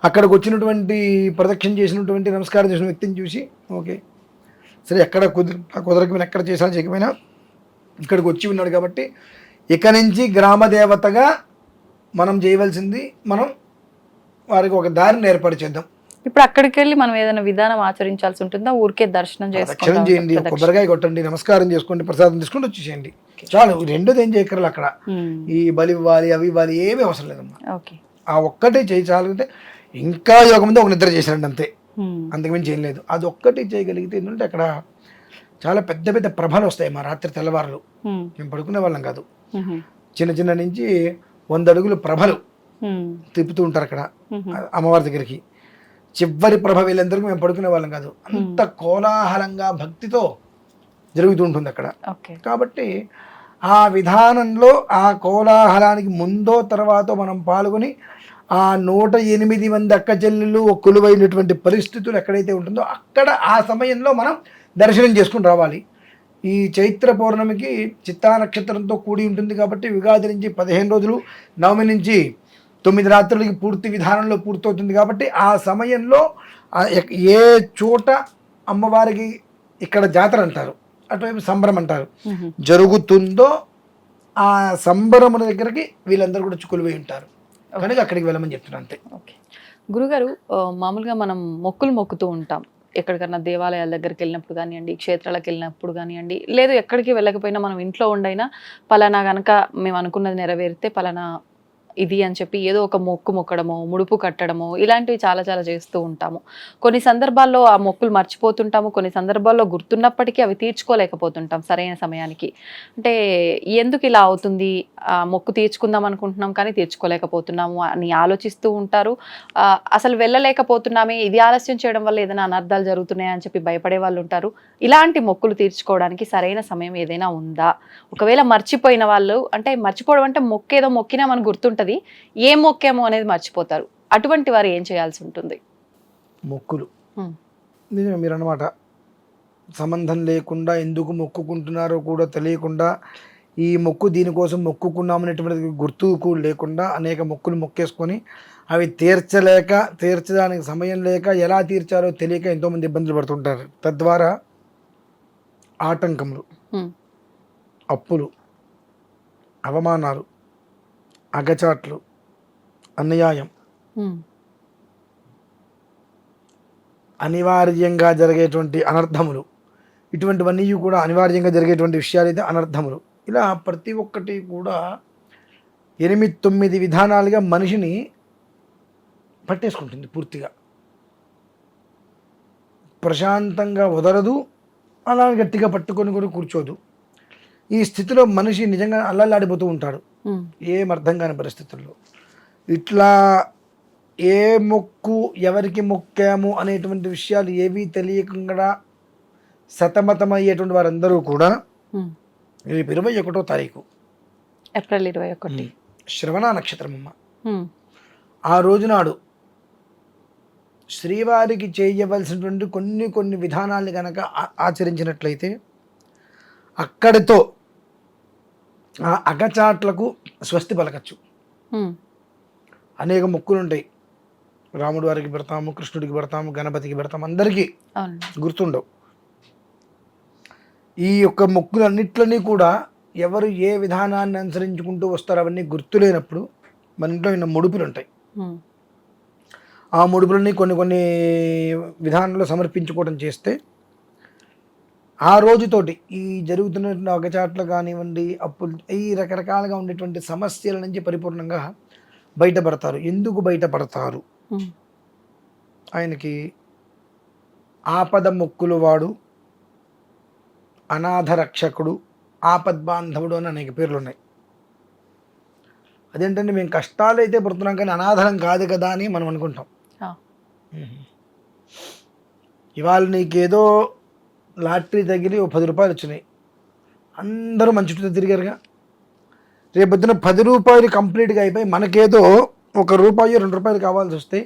అక్కడికి వచ్చినటువంటి ప్రదక్షిణ చేసినటువంటి నమస్కారం చేసిన వ్యక్తిని చూసి ఓకే సరే ఎక్కడ కుదరకపోయినా ఎక్కడ చేసినా చేయకపోయినా ఇక్కడికి వచ్చి ఉన్నాడు కాబట్టి ఇక నుంచి గ్రామ దేవతగా మనం చేయవలసింది మనం వారికి ఒక దారిని ఏర్పాటు చేద్దాం. ఇప్పుడు అక్కడికి వెళ్ళి మనం ఏదైనా విధానం ఆచరించాల్సి ఉంటుందా, ఊరికే దర్శనం చేయండి, కొబ్బరికాయ కొట్టండి, నమస్కారం చేసుకోండి, ప్రసాదం తీసుకుంటూ వచ్చేసేయండి చాలు. రెండోది ఏం చేయక్కర్లేదు, అక్కడ ఈ బలి ఇవ్వాలి అవి ఇవ్వాలి ఏమీ అవసరం లేదమ్మా. ఆ ఒక్కటే చేయి చాలు. అంటే ఇంకా యోగం ముందు ఒక నిద్ర చేశారండి అంతే, అంతకుమించి ఏం లేదు. అది ఒక్కటి చేయగలిగితే ఏంటంటే అక్కడ చాలా పెద్ద పెద్ద ప్రభలు వస్తాయి. మా రాత్రి తెల్లవారులు మేము పడుకునే వాళ్ళం కాదు, చిన్న చిన్న నుంచి 100 అడుగులు ప్రభలు తిప్పుతూ ఉంటారు అక్కడ అమ్మవారి దగ్గరికి. చివరి ప్రభ వీళ్ళందరికీ మేము పడుకునే వాళ్ళం కాదు, అంత కోలాహలంగా భక్తితో జరుగుతూ ఉంటుంది అక్కడ. కాబట్టి ఆ విధానంలో ఆ కోలాహలానికి ముందో తర్వాతో మనం పాల్గొని ఆ 108 మంది అక్క చెల్లెళ్ళు కొలువైనటువంటి పరిస్థితులు ఎక్కడైతే ఉంటుందో అక్కడ ఆ సమయంలో మనం దర్శనం చేసుకుని రావాలి. ఈ చైత్ర పౌర్ణమికి చిత్తా నక్షత్రంతో కూడి ఉంటుంది కాబట్టి యుగాది నుంచి 15 రోజులు, నవమి నుంచి 9 రాత్రులకి పూర్తి విధానంలో పూర్తవుతుంది కాబట్టి ఆ సమయంలో ఏ చోట అమ్మవారికి ఇక్కడ జాతర అంటారు, అటువైపు సంబరం అంటారు, జరుగుతుందో ఆ సంబరముల దగ్గరికి వీళ్ళందరూ కూడా కొలువై ఉంటారు కనుక అక్కడికి వెళ్ళమని చెప్తున్నాను అంతే. గురుగారు, మామూలుగా మనం మొక్కులు మొక్కుతూ ఉంటాం, ఎక్కడికన్నా దేవాలయాల దగ్గరికి వెళ్ళినప్పుడు కానివ్వండి, క్షేత్రాలకు వెళ్ళినప్పుడు కానివ్వండి, లేదు ఎక్కడికి వెళ్ళకపోయినా మనం ఇంట్లో ఉండైనా పలానా కనుక మేము అనుకున్నది నెరవేరితే పలానా ఇది అని చెప్పి ఏదో ఒక మొక్కు మొక్కడమో, ముడుపు కట్టడమో ఇలాంటివి చాలా చాలా చేస్తూ ఉంటాము. కొన్ని సందర్భాల్లో ఆ మొక్కులు మర్చిపోతుంటాము, కొన్ని సందర్భాల్లో గుర్తున్నప్పటికీ అవి తీర్చుకోలేకపోతుంటాం సరైన సమయానికి. అంటే ఎందుకు ఇలా అవుతుంది, ఆ మొక్కు తీర్చుకుందాం అనుకుంటున్నాం కానీ తీర్చుకోలేకపోతున్నాము అని ఆలోచిస్తూ ఉంటారు. అసలు వెళ్ళలేకపోతున్నామే, ఇది ఆలస్యం చేయడం వల్ల ఏదైనా అనర్థాలు జరుగుతున్నాయని చెప్పి భయపడే వాళ్ళు ఉంటారు. ఇలాంటి మొక్కులు తీర్చుకోవడానికి సరైన సమయం ఏదైనా ఉందా? ఒకవేళ మర్చిపోయిన వాళ్ళు, అంటే మర్చిపోవడం అంటే మొక్కేదో మొక్కినా మనకు గుర్తుంటుంది, ఏం మొక్కేమో అనేది మర్చిపోతారు, అటువంటి వారు ఏం చేయాల్సి ఉంటుంది? మొక్కులు నిజమే మీరు అన్నమాట, సంబంధం లేకుండా ఎందుకు మొక్కుకుంటున్నారో కూడా తెలియకుండా, ఈ మొక్కు దీనికోసం మొక్కుకున్నామనేటువంటిది గుర్తుకు లేకుండా అనేక మొక్కులు మొక్కేసుకొని అవి తీర్చడానికి సమయం లేక ఎలా తీర్చాలో తెలియక ఎంతోమంది ఇబ్బందులు పడుతుంటారు. తద్వారా ఆటంకములు, అప్పులు, అవమానాలు, అగచాట్లు, అన్యాయం, అనివార్యంగా జరిగేటువంటి అనర్థములు, ఇటువంటివన్నీ కూడా అనివార్యంగా జరిగేటువంటి విషయాలు అయితే అనర్థములు. ఇలా ప్రతి ఒక్కటి కూడా 8-9 విధానాలుగా మనిషిని పట్టేసుకుంటుంది పూర్తిగా. ప్రశాంతంగా వదలదు, అలా గట్టిగా పట్టుకొని కూడా కూర్చోదు. ఈ స్థితిలో మనిషి నిజంగా అల్లల్లాడిపోతూ ఉంటాడు ఏం అర్థం కాని పరిస్థితుల్లో. ఇట్లా ఏ మొక్కు ఎవరికి మొక్కాము అనేటువంటి విషయాలు ఏవీ తెలియకుండా సతమతమయ్యేటువంటి వారందరూ కూడా రేపు 21వ తారీఖు ఏప్రిల్ 21 శ్రవణ నక్షత్రమమ్మ. ఆ రోజునాడు శ్రీవారికి చేయవలసినటువంటి కొన్ని విధానాలను కనుక ఆచరించినట్లయితే అక్కడితో ఆ అగచాట్లకు స్వస్తి పలకచ్చు. అనేక మొక్కులు ఉంటాయి, రాముడి వారికి పెడతాము, కృష్ణుడికి పెడతాము, గణపతికి పెడతాము, అందరికీ గుర్తుండవు. ఈ యొక్క మొక్కులన్నిట్లని కూడా ఎవరు ఏ విధానాన్ని అనుసరించుకుంటూ వస్తారో అవన్నీ గుర్తులేనప్పుడు మన ఇంట్లో ఉన్న ముడుపులు ఉంటాయి. ఆ ముడుపులని కొన్ని విధానంలో సమర్పించుకోవడం చేస్తే ఆ రోజుతోటి ఈ జరుగుతున్న ఒకచాట్లు కానివ్వండి, అప్పులు, ఈ రకరకాలుగా ఉండేటువంటి సమస్యల నుంచి పరిపూర్ణంగా బయటపడతారు. ఎందుకు బయటపడతారు? ఆయనకి ఆపద మొక్కులు వాడు, అనాథ రక్షకుడు, ఆపద్బాంధవుడు అని అనేక పేర్లు ఉన్నాయి. అదేంటంటే మేము కష్టాలు అయితే పడుతున్నాం కానీ అనాథరం కాదు కదా అని మనం అనుకుంటాం. ఇవాళ నీకేదో లాటరీ తగిలి ఓ 10 రూపాయలు వచ్చినాయి, అందరూ మంచి చుట్టూ తిరిగారుగా. రేపొద్దున 10 రూపాయలు కంప్లీట్గా అయిపోయి మనకేదో 1 రూపాయి 2 రూపాయలు కావాల్సి వస్తే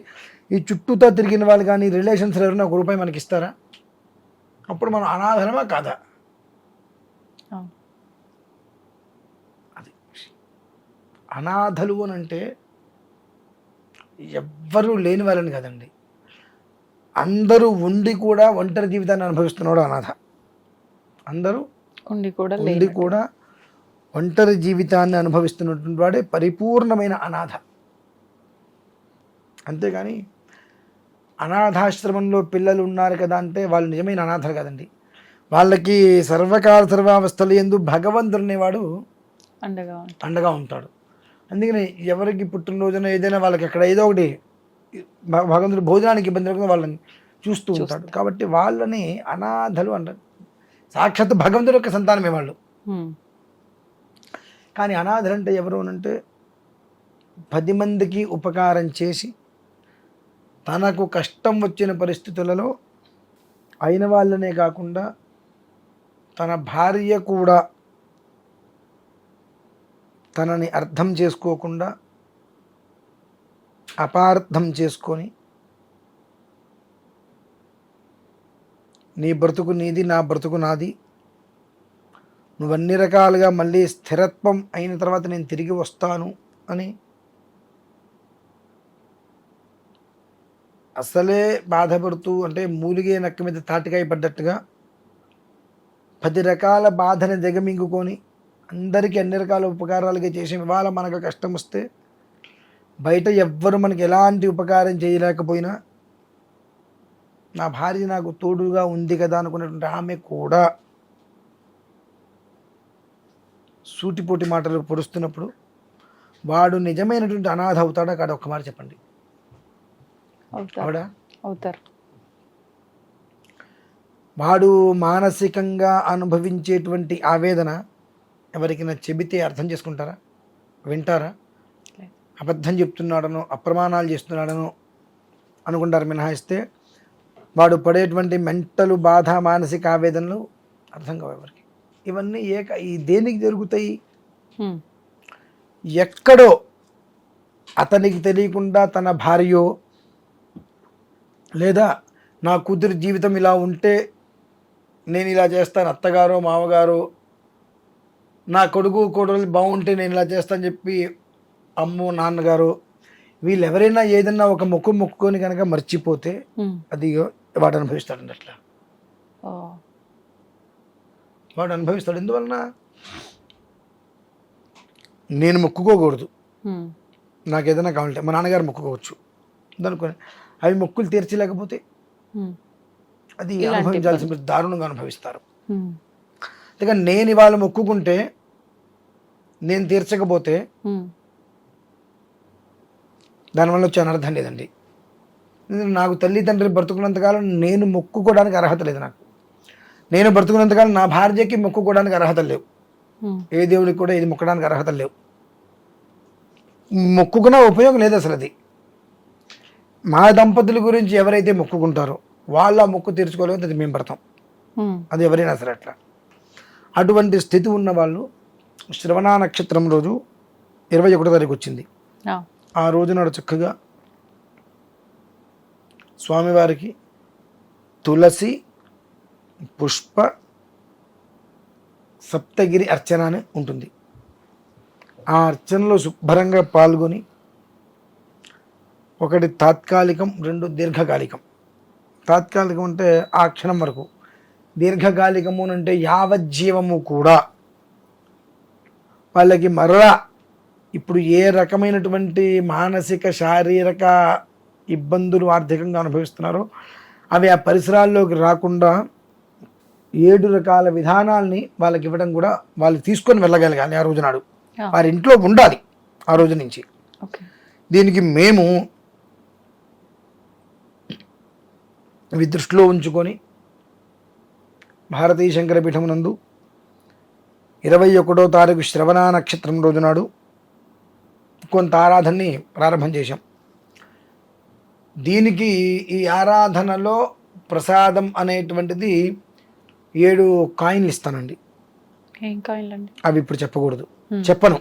ఈ చుట్టూతో తిరిగిన వాళ్ళు కానీ రిలేషన్స్ ఎవరైనా 1 రూపాయి మనకి ఇస్తారా? అప్పుడు మనం అనాథరమా కాదా? అది అనాథలు అని అంటే ఎవ్వరూ లేని వాళ్ళని కాదండి, అందరూ ఉండి కూడా ఒంటరి జీవితాన్ని అనుభవిస్తున్నాడు అనాథ. అందరూ ఉండి కూడా ఒంటరి జీవితాన్ని అనుభవిస్తున్నటువంటి వాడే పరిపూర్ణమైన అనాథ. అంతేగాని అనాథాశ్రమంలో పిల్లలు ఉన్నారు కదా అంటే వాళ్ళు నిజమైన అనాథలు కాదండి. వాళ్ళకి సర్వకాల సర్వావస్థలు యందు భగవంతుడు అనేవాడు అండగా ఉంటాడు. అందుకని ఎవరికి పుట్టినరోజున ఏదైనా వాళ్ళకి అక్కడ ఏదో ఒకటి భగవంతుడు భోజనానికి ఇబ్బంది లేకుండా వాళ్ళని చూస్తూ ఉంటాడు. కాబట్టి వాళ్ళని అనాథలు అంటారు. సాక్షాత్ భగవంతుడు యొక్క సంతానమే వాళ్ళు. కానీ అనాథలు అంటే ఎవరు అంటే 10 మందికి ఉపకారం చేసి తనకు కష్టం వచ్చిన పరిస్థితులలో అయిన వాళ్ళనే కాకుండా తన భార్య కూడా తనని అర్థం చేసుకోకుండా అపార్థం చేసుకొని నీ బ్రతుకు నీది, నా బ్రతుకు నాది, నువ్వు అన్ని రకాలుగా మళ్ళీ స్థిరత్వం అయిన తర్వాత నేను తిరిగి వస్తాను అని అసలే బాధపడుతూ, అంటే మూలిగే నక్క మీద తాటికాయ పడ్డట్టుగా 10 రకాల బాధని దిగమింగుకొని అందరికీ అన్ని రకాల ఉపకారాలుగా చేసి ఇవాళ మనకు కష్టం వస్తే బయట ఎవ్వరు మనకి ఎలాంటి ఉపకారం చేయలేకపోయినా నా భార్య నాకు తోడుగా ఉంది కదా అనుకున్నటువంటి ఆమె కూడా సూటిపోటి మాటలు పొడుస్తున్నప్పుడు వాడు నిజమైనటువంటి అనాథ అవుతాడా కాదు? ఒక్క మాట చెప్పండి. అవుతారు. వాడు మానసికంగా అనుభవించేటువంటి ఆవేదన ఎవరికైనా చెబితే అర్థం చేసుకుంటారా? వింటారా? అబద్ధం చెప్తున్నాడనో అప్రమాణాలు చేస్తున్నాడనో అనుకుంటారు మినహాయిస్తే వాడు పడేటువంటి మెంటలు బాధ, మానసిక ఆవేదనలు అర్థం కావు ఎవరికి. ఇవన్నీ ఈ దేనికి జరుగుతాయి? ఎక్కడో అతనికి తెలియకుండా తన భార్యో లేదా నా కూతురి జీవితం ఇలా ఉంటే నేను ఇలా చేస్తాను, అత్తగారో మామగారో నా కొడుకు కోడలు బాగుంటే నేను ఇలా చేస్తాను చెప్పి అమ్మో నాన్నగారు వీళ్ళు ఎవరైనా ఏదన్నా ఒక మొక్కుకొని కనుక మర్చిపోతే అది వాడు అనుభవిస్తాడండి. అట్లా వాడు అనుభవిస్తాడు. ఎందువలన? నేను మొక్కుకోకూడదు, నాకు ఏదైనా కావాలంటే మా నాన్నగారు మొక్కుకోవచ్చు దానికొని అవి మొక్కులు తీర్చలేకపోతే అది అనుభవించాల్సిన దారుణంగా అనుభవిస్తారు. ఇక నేను ఇవాళ మొక్కుకుంటే నేను తీర్చకపోతే దానివల్ల వచ్చే అనర్థం లేదండి. నాకు తల్లి తండ్రి బ్రతుకున్నంతకాలం నేను మొక్కుకోవడానికి అర్హత లేదు. నేను బ్రతుకున్నంతకాలం నా భార్యకి మొక్కుకోవడానికి అర్హత లేవు. ఏ దేవుడికి కూడా ఇది మొక్కడానికి అర్హత లేవు. మొక్కుకున్న ఉపయోగం లేదు అసలు. అది మా దంపతుల గురించి ఎవరైతే మొక్కుకుంటారో వాళ్ళ మొక్కు తీర్చుకోలేదు, అది మేము పడతాం. అది ఎవరైనా సరే అట్లా. అటువంటి స్థితి ఉన్న వాళ్ళు శ్రవణ నక్షత్రం రోజు 21వ తారీఖు వచ్చింది. ఆ రోజు నాడు చక్కగా స్వామివారికి తులసి పుష్ప సప్తగిరి అర్చన అని ఉంటుంది. ఆ అర్చనలో శుభ్రంగా పాల్గొని, ఒకటి తాత్కాలికం, 2 దీర్ఘకాలికం. తాత్కాలికం అంటే ఆ క్షణం వరకు, దీర్ఘకాలికము అంటే యావజ్జీవము కూడా వాళ్ళకి మరలా ఇప్పుడు ఏ రకమైనటువంటి మానసిక శారీరక ఇబ్బందులు ఆర్థికంగా అనుభవిస్తున్నారో అవి ఆ పరిసరాల్లోకి రాకుండా 7 రకాల విధానాల్ని వాళ్ళకి ఇవ్వడం కూడా వాళ్ళు తీసుకొని వెళ్ళగలగాలి ఆ రోజు నాడు. వారి ఇంట్లో ఉండాలి ఆ రోజు నుంచి. దీనికి మేము ఇవి దృష్టిలో ఉంచుకొని భారతీయ శంకరపీఠం నందు 21వ తారీఖు శ్రవణ నక్షత్రం రోజు నాడు కొంత ఆరాధనని ప్రారంభం చేశాం. దీనికి ఈ ఆరాధనలో ప్రసాదం అనేటువంటిది 7 కాయిన్లు ఇస్తానండి. ఏం కాయిన్లు అండి? అవి ఇప్పుడు చెప్పకూడదు, చెప్పను.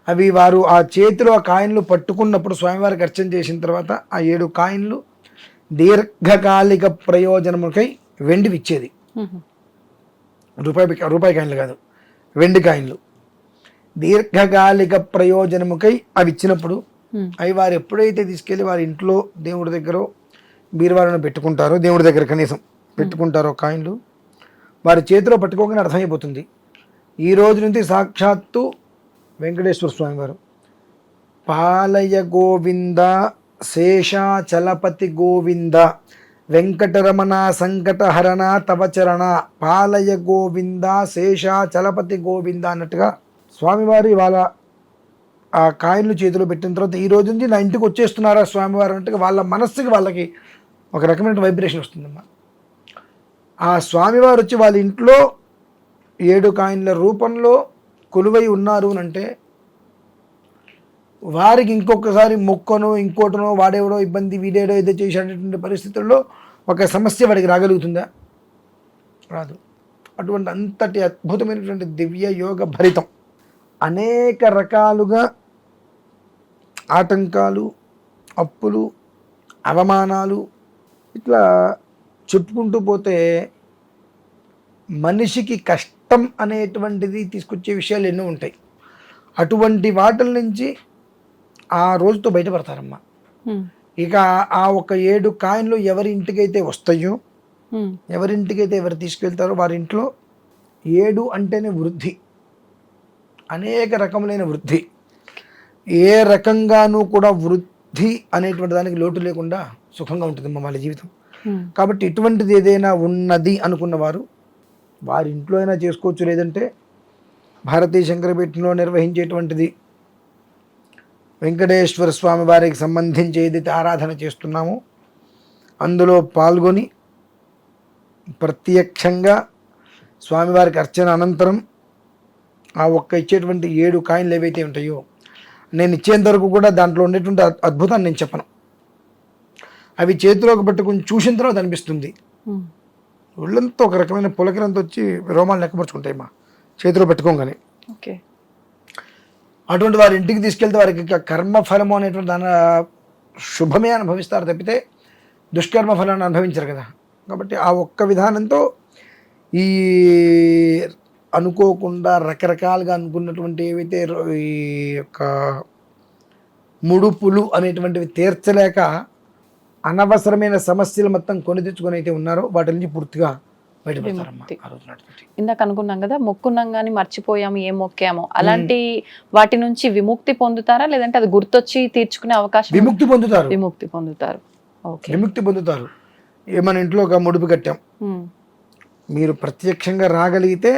అవి వారు ఆ చేతిలో ఆ కాయిన్లు పట్టుకున్నప్పుడు స్వామివారికి అర్చన చేసిన తర్వాత ఆ 7 కాయిన్లు దీర్ఘకాలిక ప్రయోజనములకై వెండివి ఇచ్చేది. రూపాయి కాయిన్లు కాదు, వెండి కాయిన్లు. దీర్ఘకాలిక ప్రయోజనముకై అవి ఇచ్చినప్పుడు అవి వారు ఎప్పుడైతే తీసుకెళ్ళి వారి ఇంట్లో దేవుడి దగ్గర బీరువాలను పెట్టుకుంటారో, దేవుడి దగ్గర కనీసం పెట్టుకుంటారో కాయిన్లు వారి చేతిలో పట్టుకోగానే అర్థమైపోతుంది ఈ రోజు నుంచి సాక్షాత్తు వెంకటేశ్వర స్వామి వారు పాలయ గోవింద శేషాచలపతి గోవింద వెంకటరమణ సంకటహరణ తవచరణ పాలయ గోవింద శేషాచలపతి గోవింద అన్నట్టుగా స్వామివారు ఇవాళ ఆ కాయిన్లు చేతిలో పెట్టిన తర్వాత ఈ రోజు నుంచి నా ఇంటికి వచ్చేస్తున్నారా స్వామివారు అన్నట్టుగా వాళ్ళ మనస్సుకి వాళ్ళకి ఒక రకమైన వైబ్రేషన్ వస్తుందమ్మా. ఆ స్వామివారు వచ్చి వాళ్ళ ఇంట్లో 7 కాయిన్ల రూపంలో కొలువై ఉన్నారు అంటే వారికి ఇంకొకసారి మొక్కనో ఇంకోటనో వాడేవడో ఇబ్బంది వీడేడో ఏదో చేసేటటువంటి పరిస్థితుల్లో ఒక సమస్య వాడికి రాగలుగుతుందా? రాదు. అటువంటి అంతటి అద్భుతమైనటువంటి దివ్య యోగ భరితం అనేక రకాలుగా ఆటంకాలు, అప్పులు, అవమానాలు ఇట్లా చెప్పుకుంటూ పోతే మనిషికి కష్టం అనేటువంటిది తీసుకొచ్చే విషయాలు ఎన్నో ఉంటాయి. అటువంటి వాటిల నుంచి ఆ రోజుతో బయటపడతారమ్మా. ఇక ఆ ఒక 7 కాయిన్లు ఎవరి ఇంటికైతే వస్తాయో, ఎవరింటికైతే ఎవరు తీసుకెళ్తారో వారి ఇంట్లో 7 అంటేనే వృద్ధి, అనేక రకములైన వృద్ధి, ఏ రకంగానూ కూడా వృద్ధి అనేటువంటి దానికి లోటు లేకుండా సుఖంగా ఉంటుంది వాళ్ళ జీవితం. కాబట్టి ఇటువంటిది ఏదైనా ఉన్నది అనుకున్న వారు వారి ఇంట్లో అయినా చేసుకోవచ్చు, లేదంటే భారతీయ శంకరపీఠంలో నిర్వహించేటువంటిది వెంకటేశ్వర స్వామి వారికి సంబంధించి ఏదైతే ఆరాధన చేస్తున్నామో అందులో పాల్గొని ప్రత్యక్షంగా స్వామివారికి అర్చన అనంతరం ఆ ఒక్క ఇచ్చేటువంటి 7 కాయిన్లు ఏవైతే ఉంటాయో నేను ఇచ్చేంత వరకు కూడా దాంట్లో ఉండేటువంటి అద్భుతాన్ని నేను చెప్పను. అవి చేతిలోకి పట్టుకుని చూసిన తర్వాత అనిపిస్తుంది. ఒళ్ళంతా ఒక రకమైన పులకరంతో వచ్చి రోమాలు లెక్కపరుచుకుంటాయి మా చేతిలో పెట్టుకోగానే. అటువంటి వారి ఇంటికి తీసుకెళ్తే వారికి కర్మఫలము అనేటువంటి దాని శుభమే అనుభవిస్తారు తప్పితే దుష్కర్మ ఫలాన్ని అనుభవించరు కదా. కాబట్టి ఆ ఒక్క విధానంతో ఈ అనుకోకుండా రకరకాలుగా అనుకున్నటువంటి ఏవైతే ఈ యొక్క ముడుపులు అనేటువంటివి తీర్చలేక అనవసరమైన సమస్యలు మొత్తం కొని తెచ్చుకొని అయితే ఉన్నారో వాటి నుంచి పూర్తిగా బయటపడతారమ్మా. ఇందాక అనుకున్నాం కదా, మొక్కున్నాం కానీ మర్చిపోయాము ఏం మొక్కామో, అలాంటి వాటి నుంచి విముక్తి పొందుతారా, లేదంటే అది గుర్తొచ్చి తీర్చుకునే అవకాశం? విముక్తి పొందుతారు. విముక్తి పొందుతారు. విముక్తి పొందుతారు. మన ఇంట్లో ఒక ముడుపు కట్టాం, మీరు ప్రత్యక్షంగా రాగలిగితే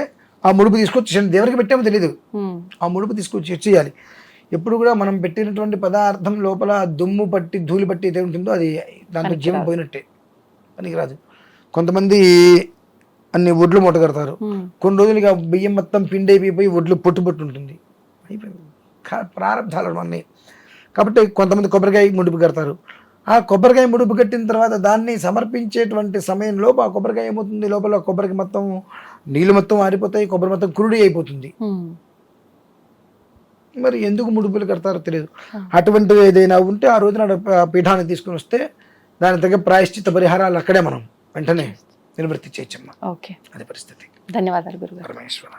ఆ ముడుపు తీసుకొచ్చి దేవుడికి పెట్టామో తెలియదు, ఆ ముడుపు తీసుకొచ్చి ఇచ్చేయాలి. ఎప్పుడు కూడా మనం పెట్టినటువంటి పదార్థం లోపల దుమ్ము పట్టి ధూళి పట్టి ఏదైతే ఉంటుందో అది దాంట్లో జీవం పోయినట్టే, పనికిరాదు. కొంతమంది అన్ని ఒడ్లు మూట కడతారు, కొన్ని రోజులుగా బియ్యం మొత్తం పిండి అయిపోయి ఒడ్లు పొట్టు ఉంటుంది, అయిపోయింది ప్రారంభాలు అన్నీ. కాబట్టి కొంతమంది కొబ్బరికాయ ముడుపు కడతారు. ఆ కొబ్బరికాయ ముడుపు కట్టిన తర్వాత దాన్ని సమర్పించేటువంటి సమయంలో ఆ కొబ్బరికాయ ఏమవుతుంది, లోపల కొబ్బరికి మొత్తం నీళ్ళు మొత్తం ఆరిపోతాయి, కొబ్బరి మొత్తం కురుడి అయిపోతుంది. మరి ఎందుకు ముడుపులు కడతారో తెలియదు. అటువంటివి ఏదైనా ఉంటే ఆ రోజున పీఠాన్ని తీసుకుని వస్తే దాని తగ్గ ప్రాయశ్చిత్త పరిహారాలు అక్కడే మనం వెంటనే నివృత్తి చేయొచ్చమ్మా. ఓకే, అది పరిస్థితి. ధన్యవాదాలు గురుగారు. పరమేశ్వర.